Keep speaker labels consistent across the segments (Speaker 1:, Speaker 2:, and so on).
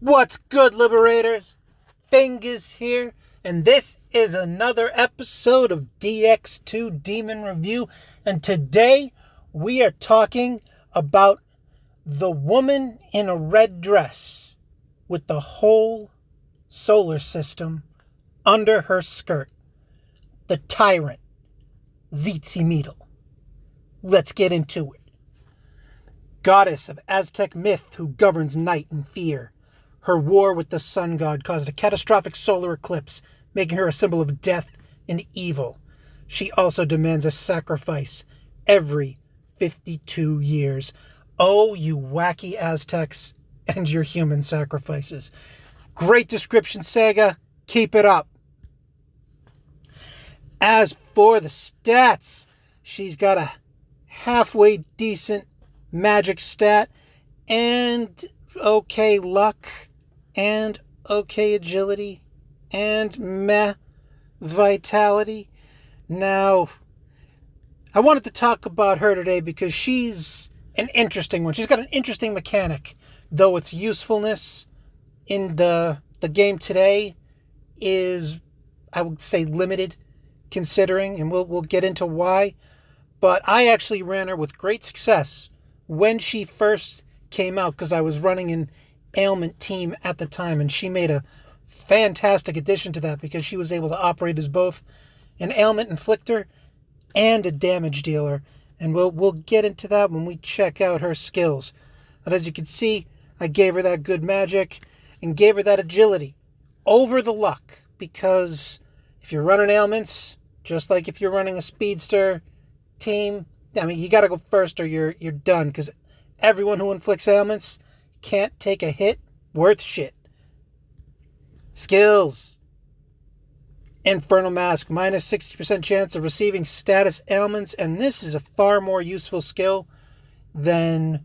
Speaker 1: What's good, Liberators? Fingers here, and this is another episode of Dx2 Demon Review, and today we are talking about the woman in a red dress with the whole solar system under her skirt, the tyrant, Tzitzimitl. Let's get into it. Goddess of Aztec myth who governs night and fear. Her war with the sun god caused a catastrophic solar eclipse, making her a symbol of death and evil. She also demands a sacrifice every 52 years. Oh, you wacky Aztecs and your human sacrifices. Great description, Saga. Keep it up. As for the stats, she's got a halfway decent magic stat and okay luck and okay agility and meh vitality. Now, I wanted to talk about her today because she's an interesting one. She's got an interesting mechanic, though its usefulness in the game today is, I would say, limited considering, and we'll get into why. But I actually ran her with great success when she first came out because I was running an ailment team at the time, and she made a fantastic addition to that because she was able to operate as both an ailment inflictor and a damage dealer, and we'll get into that when we check out her skills. But as you can see, I gave her that good magic and gave her that agility over the luck, because if you're running ailments, just like if you're running a speedster team, I mean, you got to go first or you're done, because everyone who inflicts ailments can't take a hit worth shit. Skills. Infernal Mask, minus 60% chance of receiving status ailments, and this is a far more useful skill than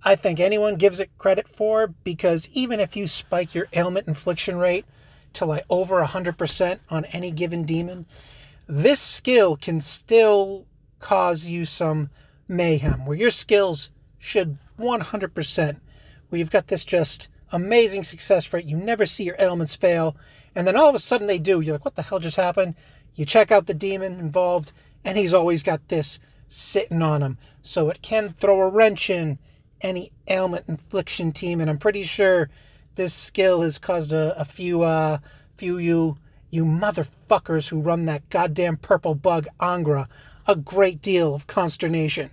Speaker 1: I think anyone gives it credit for, because even if you spike your ailment infliction rate to like over 100% on any given demon, this skill can still cause you some mayhem, where your skills should 100%, where you've got this just amazing success rate, you never see your ailments fail, and then all of a sudden they do. You're like, what the hell just happened? You check out the demon involved, and he's always got this sitting on him, so it can throw a wrench in any ailment infliction team, and I'm pretty sure this skill has caused a few you motherfuckers who run that goddamn purple bug Angra a great deal of consternation.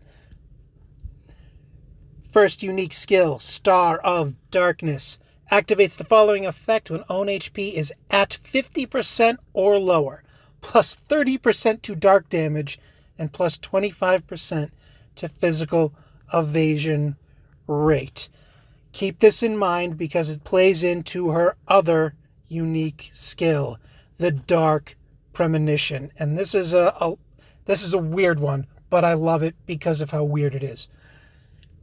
Speaker 1: First unique skill, Star of Darkness. Activates the following effect when own HP is at 50% or lower, plus 30% to dark damage, and plus 25% to physical evasion rate. Keep this in mind because it plays into her other unique skill, the Dark Premonition. And this is a weird one, but I love it because of how weird it is.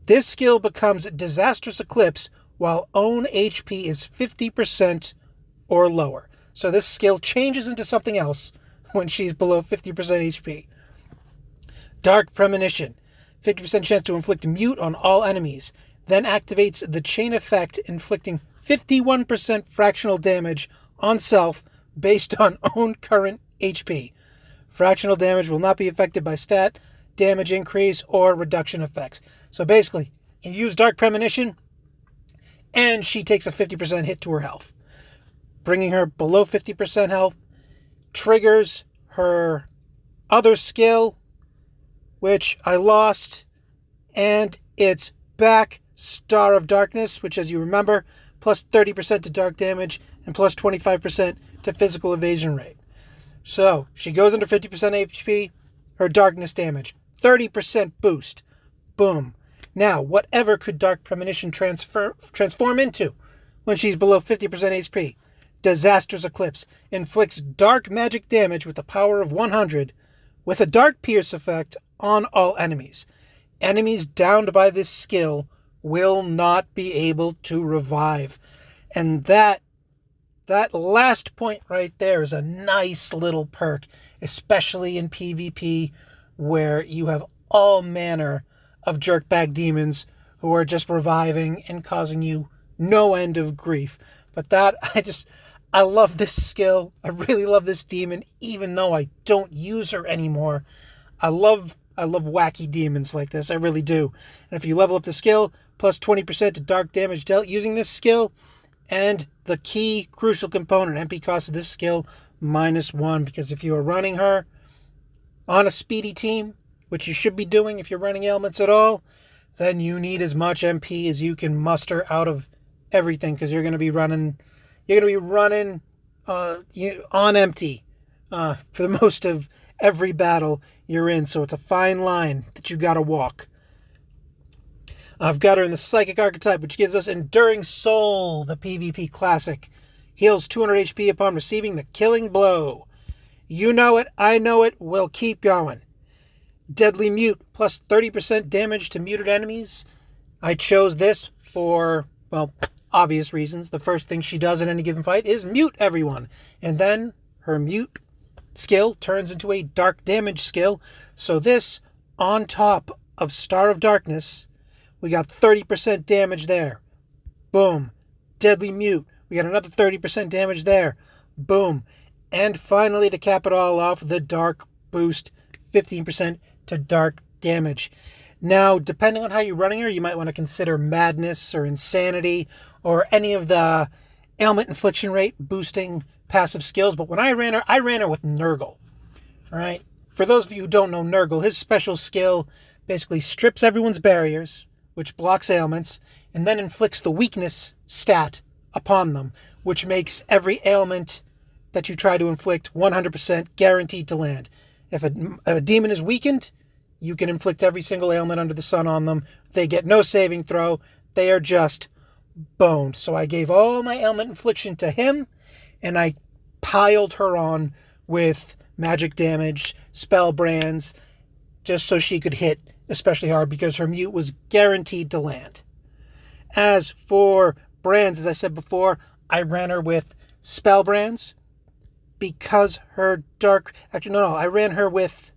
Speaker 1: This skill becomes Disastrous Eclipse while own HP is 50% or lower. So this skill changes into something else when she's below 50% HP. Dark Premonition. 50% chance to inflict mute on all enemies. Then activates the chain effect, inflicting 51% fractional damage on self based on own current HP. Fractional damage will not be affected by stat, damage increase, or reduction effects. So basically, you use Dark Premonition, and she takes a 50% hit to her health. Bringing her below 50% health triggers her other skill, which I lost, and it's back, Star of Darkness, which, as you remember, plus 30% to dark damage and plus 25% to physical evasion rate. So, she goes under 50% HP, her darkness damage, 30% boost. Boom. Now, whatever could Dark Premonition transform into when she's below 50% HP? Disastrous Eclipse. Inflicts dark magic damage with a power of 100 with a Dark Pierce effect on all enemies. Enemies downed by this skill will not be able to revive. And that last point right there is a nice little perk, especially in PvP, where you have all manner of jerkbag demons who are just reviving and causing you no end of grief. But that, I love this skill. I really love this demon, even though I don't use her anymore. I love wacky demons like this. I really do. And if you level up the skill, plus 20% to dark damage dealt using this skill, and the key crucial component, MP cost of this skill, -1. Because if you are running her on a speedy team, which you should be doing if you're running ailments at all, then you need as much MP as you can muster out of everything, because you're going to be running on empty for the most of every battle you're in. So it's a fine line that you got to walk. I've got her in the Psychic archetype, which gives us Enduring Soul, the PvP classic. Heals 200 HP upon receiving the killing blow. You know it, I know it, we'll keep going. Deadly Mute, plus 30% damage to muted enemies. I chose this for, well, obvious reasons. The first thing she does in any given fight is mute everyone. And then her mute skill turns into a dark damage skill. So this, on top of Star of Darkness, we got 30% damage there. Boom. Deadly Mute. We got another 30% damage there. Boom. And finally, to cap it all off, the Dark Boost, 15% to dark damage. Now, depending on how you're running her, you might want to consider Madness or Insanity or any of the ailment infliction rate boosting passive skills. But when I ran her with Nurgle. All right. For those of you who don't know Nurgle, his special skill basically strips everyone's barriers, which blocks ailments, and then inflicts the weakness stat upon them, which makes every ailment that you try to inflict 100% guaranteed to land. If a demon is weakened, you can inflict every single ailment under the sun on them. They get no saving throw. They are just boned. So I gave all my ailment infliction to him, and I piled her on with magic damage, spell brands, just so she could hit especially hard, because her mute was guaranteed to land. As for brands, as I said before, I ran her with spell brands because her dark... Actually, no, I ran her with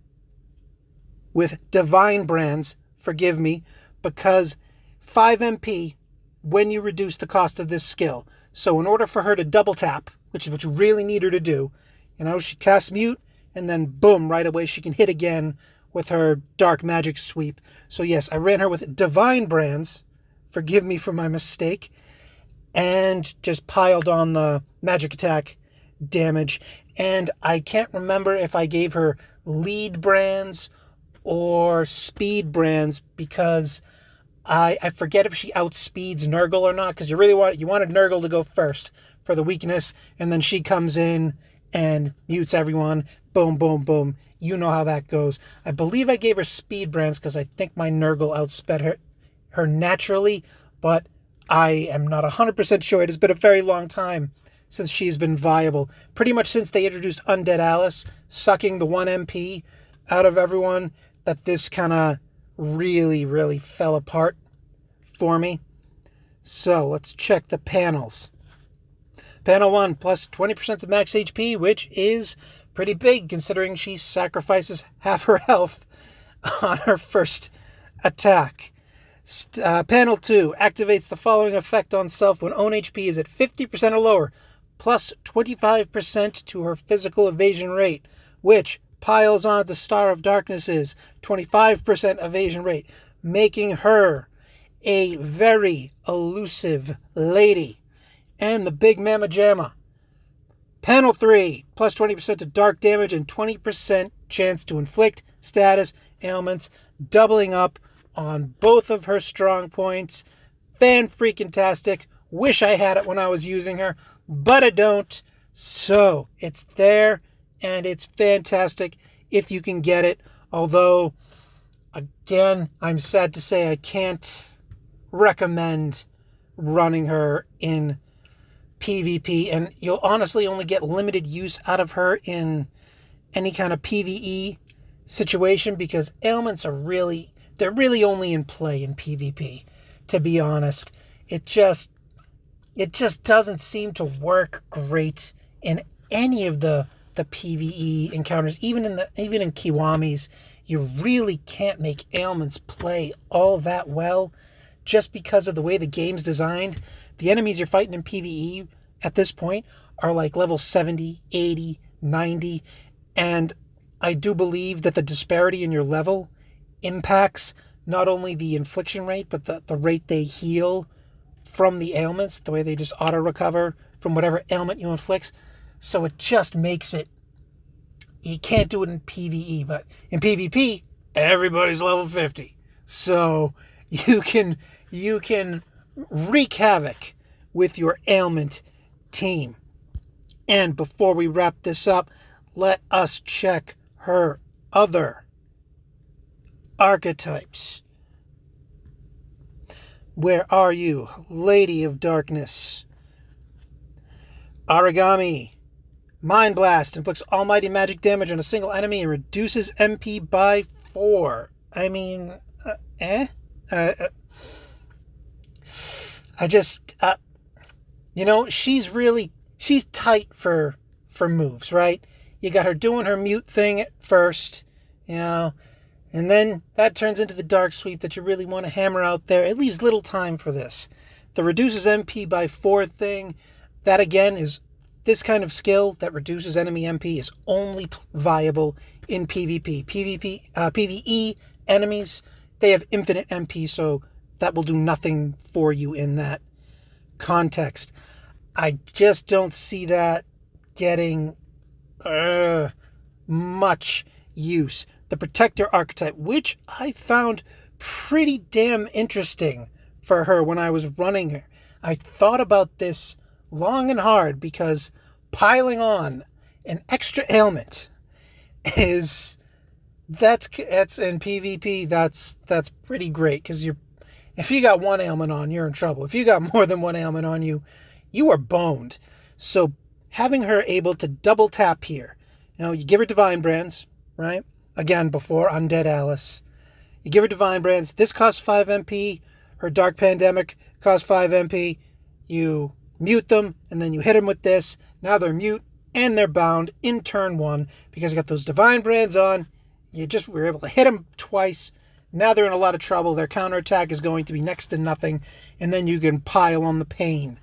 Speaker 1: divine brands, forgive me, because 5 MP when you reduce the cost of this skill. So in order for her to double tap, which is what you really need her to do, she casts mute, and then boom, right away she can hit again with her dark magic sweep. So yes, I ran her with divine brands, forgive me for my mistake, and just piled on the magic attack damage. And I can't remember if I gave her lead brands or speed brands, because I forget if she outspeeds Nurgle or not, because you wanted Nurgle to go first for the weakness, and then she comes in and mutes everyone. Boom, boom, boom. You know how that goes. I believe I gave her speed brands because I think my Nurgle outsped her naturally, but I am not 100% sure. It has been a very long time since she's been viable. Pretty much since they introduced Undead Alice, sucking the 1 MP out of everyone, that this kind of really, really fell apart for me. So let's check the panels. Panel 1, plus 20% of max HP, which is pretty big considering she sacrifices half her health on her first attack. Panel 2 activates the following effect on self when own HP is at 50% or lower, plus 25% to her physical evasion rate, which piles on to Star of Darkness's 25% evasion rate, making her a very elusive lady. And the Big Mamma Jamma. Panel 3, plus 20% to dark damage and 20% chance to inflict status ailments, doubling up on both of her strong points. Fan-freaking-tastic. Wish I had it when I was using her, but I don't. So, it's there, and it's fantastic if you can get it. Although, again, I'm sad to say I can't recommend running her in PvP, and you'll honestly only get limited use out of her in any kind of PvE situation, because ailments are they're really only in play in PvP, to be honest. It just doesn't seem to work great in any of the PvE encounters. Even in Kiwamis, you really can't make ailments play all that well, just because of the way the game's designed. the enemies you're fighting in PvE at this point are like level 70, 80, 90, and I do believe that the disparity in your level impacts not only the infliction rate, but the rate they heal from the ailments, the way they just auto-recover from whatever ailment you inflict. So it just makes it, you can't do it in PvE, but in PvP, everybody's level 50. So you can wreak havoc with your ailment team. And before we wrap this up, let us check her other archetypes. Where are you, Lady of Darkness? Origami. Mind Blast inflicts almighty magic damage on a single enemy and reduces MP by 4. I mean, I just, she's tight for moves, right? You got her doing her mute thing at first, and then that turns into the dark sweep that you really want to hammer out there. It leaves little time for this. The reduces MP by 4 thing, that again is this kind of skill that reduces enemy MP is only viable in PvP. PvE enemies, they have infinite MP, so that will do nothing for you in that context. I just don't see that getting much use. The Protector archetype, which I found pretty damn interesting for her when I was running her. I thought about this long and hard because piling on an extra ailment that's in PvP, that's pretty great, because if you got one ailment on, you're in trouble. If you got more than one ailment on you, you are boned. So having her able to double tap here, you give her Divine Brands, right? Again, before Undead Alice. You give her Divine Brands. This costs 5 MP. Her Dark Pandemic costs 5 MP. You mute them, and then you hit them with this. Now they're mute, and they're bound in turn 1, because you got those Divine Brands on. You just were able to hit them twice. Now they're in a lot of trouble. Their counterattack is going to be next to nothing, and then you can pile on the pain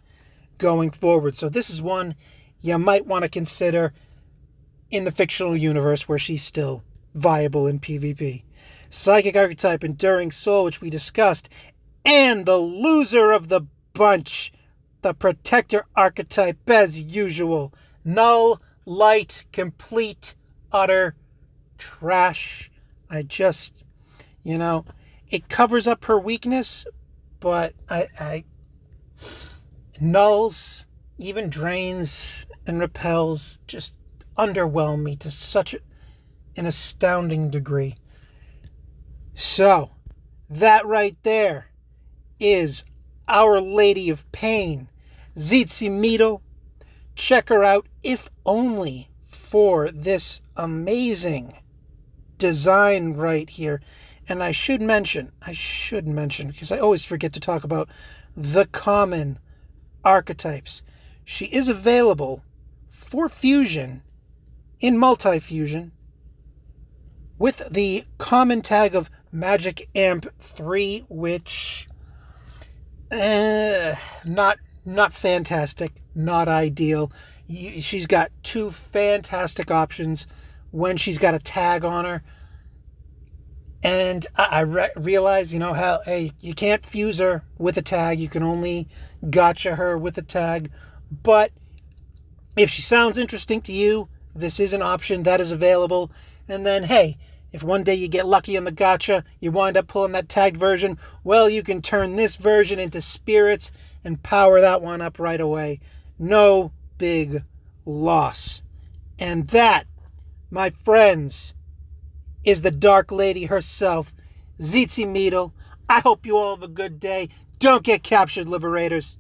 Speaker 1: going forward. So this is one you might want to consider in the fictional universe where she's still viable in PvP. Psychic archetype, Enduring Soul, which we discussed, and the loser of the bunch, the Protector archetype, as usual. Null, light, complete, utter trash. I just, it covers up her weakness, but I nulls, even drains and repels, just underwhelm me to such an astounding degree. So, that right there is Our Lady of Pain, Tzitzimitl. Check her out, if only for this amazing design right here. And I should mention, because I always forget to talk about the common archetypes. She is available for fusion in multi-fusion with the common tag of Magic Amp 3, which not fantastic, not ideal. She's got 2 fantastic options when she's got a tag on her. And I realize, how, hey, you can't fuse her with a tag. You can only gotcha her with a tag. But if she sounds interesting to you, this is an option that is available. And then, hey, if one day you get lucky on the gotcha, you wind up pulling that tagged version, well, you can turn this version into spirits and power that one up right away. No big loss. And that, my friends, is the Dark Lady herself, Tzitzimitl. I hope you all have a good day. Don't get captured, Liberators.